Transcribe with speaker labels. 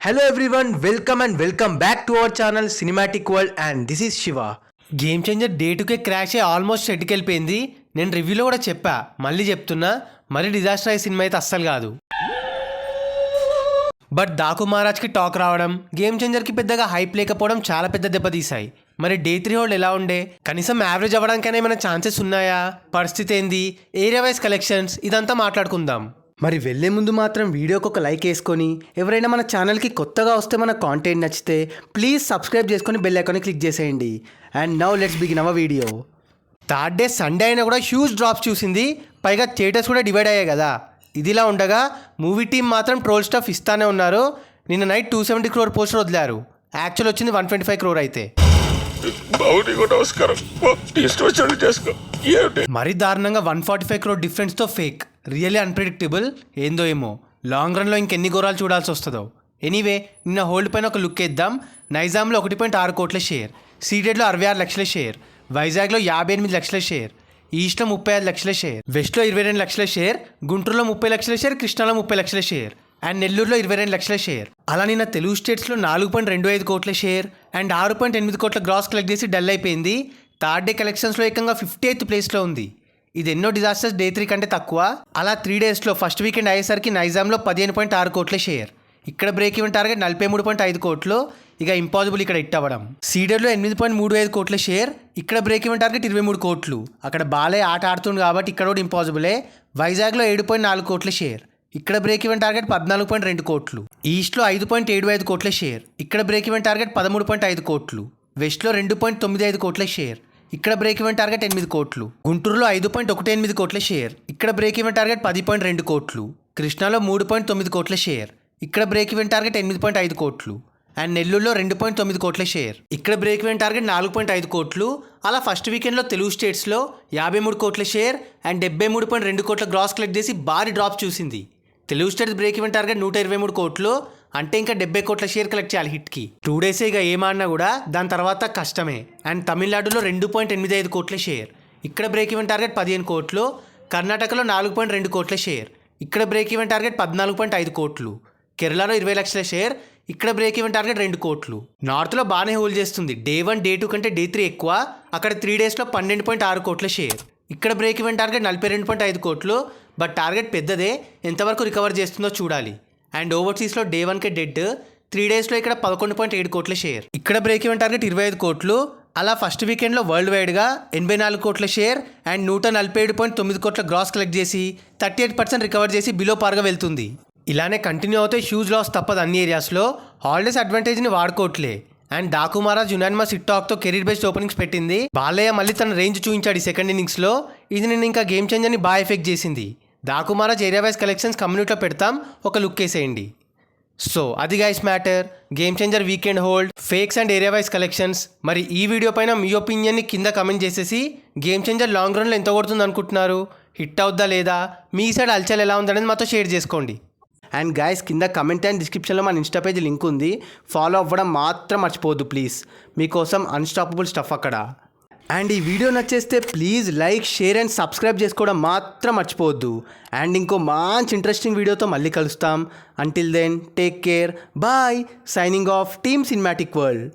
Speaker 1: Hello everyone, welcome back to our channel Cinematic World and this is Shiva.
Speaker 2: Game changer day 2కే crash అయ్యి almost సెట్కి వెళ్ళిపోయింది. నేను రివ్యూలో కూడా చెప్పా, మళ్ళీ చెప్తున్నా, మరి డిజాస్టర్ అయ్యే సినిమా అయితే అస్సలు కాదు. బట్ డాకు మహారాజ్కి టాక్ రావడం, గేమ్ చేంజర్కి పెద్దగా హైప్ లేకపోవడం చాలా పెద్ద దెబ్బతీసాయి. మరి డే 3 హోల్డ్ ఎలా ఉండే, కనీసం యావరేజ్ అవ్వడానికైనా ఏమైనా ఛాన్సెస్ ఉన్నాయా, పరిస్థితి ఏంది, ఏరియా వైజ్ కలెక్షన్స్ ఇదంతా మాట్లాడుకుందాం.
Speaker 1: మరి వెళ్ళే ముందు మాత్రం వీడియోకి ఒక లైక్ వేసుకొని, ఎవరైనా మన ఛానల్కి కొత్తగా వస్తే మన కాంటెంట్ నచ్చితే ప్లీజ్ సబ్స్క్రైబ్ చేసుకొని బెల్ ఐకాన్ని క్లిక్ చేసేయండి. And now let's begin our video.
Speaker 2: Third day Sunday అయినా కూడా హ్యూజ్ డ్రాప్స్ చూసింది, పైగా థియేటర్స్ కూడా డివైడ్ అయ్యాయి కదా. ఇదిలా ఉండగా మూవీ టీం మాత్రం ట్రోల్ స్టఫ్ ఇస్తానే ఉన్నారు. నిన్న నైట్ 270 crore పోస్టర్ వదిలారు, యాక్చువల్ వచ్చింది 125 crore అయితే. మరీ దారుణంగా 145 crore డిఫరెన్స్తో ఫేక్, రియల్లీ అన్ప్రెడిక్టబుల్. ఏందో ఏమో లాంగ్ రన్లో ఇంకెన్ని ఘోరాలు చూడాల్సి వస్తుందో. ఎనీవే, నిన్న హోల్డ్ పైన ఒక లుక్ వేద్దాం. నైజాంలో 1.6 కోట్ల షేర్, సీడెడ్లో 66 లక్షల షేర్, వైజాగ్లో 58 లక్షల షేర్, ఈస్ట్లో 35 లక్షల షేర్, వెస్ట్లో 22 లక్షల షేర్, గుంటూరులో 30 లక్షల షేర్, కృష్ణాలో 30 లక్షల షేర్ అండ్ నెల్లూరులో 22 లక్షల షేర్. అలా నిన్న తెలుగు స్టేట్స్లో 4.25 కోట్ల షేర్ అండ్ 6.8 కోట్ల గ్రాస్ కలెక్ట్ చేసి డల్ అయిపోయింది. థర్డ్ డే కలెక్షన్స్లో ఏకంగా 58th ప్లేస్లో ఉంది. ఇది ఎన్నో డిజాస్టర్స్ డే 3 కంటే తక్కువ. అలా 3 డేస్లో ఫస్ట్ వీకెండ్ అయ్యేసరికి నైజాంలో 15.6 కోట్ల షేర్, ఇక్కడ బ్రేక్ ఈవెన్ టార్గెట్ 43.5 కోట్లు, ఇక ఇంపాసిబుల్ ఇక్కడ హిట్ అవ్వడం. సీడర్లో 8.35 కోట్ల షేర్, ఇక్కడ బ్రేక్ ఈవెన్ టార్గెట్ 23 కోట్లు, అక్కడ బాలయ్య ఆట ఆడుతుంది కాబట్టి ఇక్కడ కూడా ఇంపాసిబులే. వైజాగ్లో 7.4 కోట్ల షేర్, ఇక్కడ బ్రేక్ ఈవెన్ టార్గెట్ 14.2 కోట్లు, ఈస్ట్లో 5.75 కోట్ల షేర్, ఇక్కడ బ్రేక్ ఈవెన్ టార్గెట్ 13.5 కోట్లు, వెస్ట్లో 2.95 కోట్ల షేర్, ఇక్కడ బ్రేక్ ఈవెన్ టార్గెట్ 8 కోట్లు, గుంటూరులో 5.18 కోట్ల షేర్, ఇక్కడ బ్రేక్ ఈవెన్ టార్గెట్ 10.2 కోట్లు, కృష్ణాలో 3.9 కోట్ల షేర్, ఇక్కడ బ్రేక్ ఈవెన్ టార్గెట్ 8.5 కోట్లు అండ్ నెల్లూరులో 2.9 కోట్ల షేర్, ఇక్కడ బ్రేక్ ఈవెన్ టార్గెట్ 4.5 కోట్లు. అలా ఫస్ట్ వీకెండ్లో తెలుగు స్టేట్స్లో 53 కోట్ల షేర్ అండ్ 73.2 కోట్ల గ్రాస్ కలెక్ట్ చేసి భారీ డ్రాప్ చూసింది. Telugu states break even target 123 కోట్లు, అంటే ఇంకా 70 కోట్ల షేర్ కలెక్ట్ చేయాలి హిట్కి. 2 డేసే ఇక ఏమన్నా కూడా దాని తర్వాత కష్టమే. అండ్ తమిళనాడులో 2.85 కోట్ల షేర్, ఇక్కడ బ్రేక్ ఈవెన్ టార్గెట్ 15 కోట్లు, కర్ణాటకలో 4.2 కోట్ల షేర్, ఇక్కడ బ్రేక్ ఈవెన్ టార్గెట్ 14.5 కోట్లు, కేరళలో 20 లక్షల షేర్, ఇక్కడ బ్రేక్ ఈవెన్ టార్గెట్ 2 కోట్లు. నార్త్లో బాగానే హోల్డ్ చేస్తుంది, డే 1 డే 2 కంటే డే 3 ఎక్కువ. అక్కడ 3 డేస్లో 12.6 కోట్ల షేర్, ఇక్కడ బ్రేక్ ఈవెన్ టార్గెట్ 42.5 కోట్లు. బట్ టార్గెట్ పెద్దదే, ఎంతవరకు రికవర్ చేస్తుందో చూడాలి. అండ్ ఓవర్సీస్లో డే 1కే డెడ్, 3 డేస్లో ఇక్కడ 11.7 కోట్ల షేర్, ఇక్కడ బ్రేక్ ఈవెన్ టార్గెట్ 25 కోట్లు. అలా ఫస్ట్ వీకెండ్లో వరల్డ్ వైడ్గా 84 కోట్ల షేర్ అండ్ 147.9 కోట్ల గ్రాస్ కలెక్ట్ చేసి 38% రికవర్ చేసి బిలో పార్గా వెళ్తుంది. ఇలానే కంటిన్యూ అవుతే హ్యూజ్ లాస్ తప్పదు అన్ని ఏరియాస్లో. హాలిడేస్ అడ్వాంటేజ్ని వాడుకోవట్లే. And Daaku Maharaaj unanimous hit టాక్తో కెరీర్ బేస్డ్ ఓపెనింగ్స్ పెట్టింది. బాలయ్య మళ్ళీ తన రేంజ్ చూపించాడు ఈ సెకండ్ ఇన్నింగ్స్లో. ఇది నేను ఇంకా గేమ్ చేంజర్ని బాగా ఎఫెక్ట్ చేసింది. Daaku Maharaj area wise collections కమ్యూనిటీలో పెడతాం, ఒక లుక్ వేసేయండి. సో అది guys matter, game changer weekend hold, fakes and area wise collections. మరి ఈ వీడియో పైన మీ ఒపీనియన్ని కింద కమెంట్ చేసేసి గేమ్ చేంజర్ లాంగ్ రన్లో ఎంత కొడుతుంది అనుకుంటున్నారు, హిట్ అవుద్దా లేదా, మీ సైడ్ అల్చల్ ఎలా ఉందనేది మాతో షేర్ చేసుకోండి.
Speaker 1: అండ్ గైస్ కింద కమెంట్ అండ్ డిస్క్రిప్షన్లో మన ఇన్స్టా పేజ్ లింక్ ఉంది, ఫాలో అవ్వడం మాత్రం మర్చిపోవద్దు ప్లీజ్, మీకోసం అన్స్టాపబుల్ స్టఫ్ అక్కడ. అండ్ ఈ వీడియో నచ్చేస్తే please like, share and subscribe చేసుకోవడం మాత్రం మర్చిపోవద్దు. అండ్ ఇంకో మంచి ఇంట్రెస్టింగ్ వీడియోతో మళ్ళీ కలుస్తాం. Until then take care, bye, signing off team cinematic world.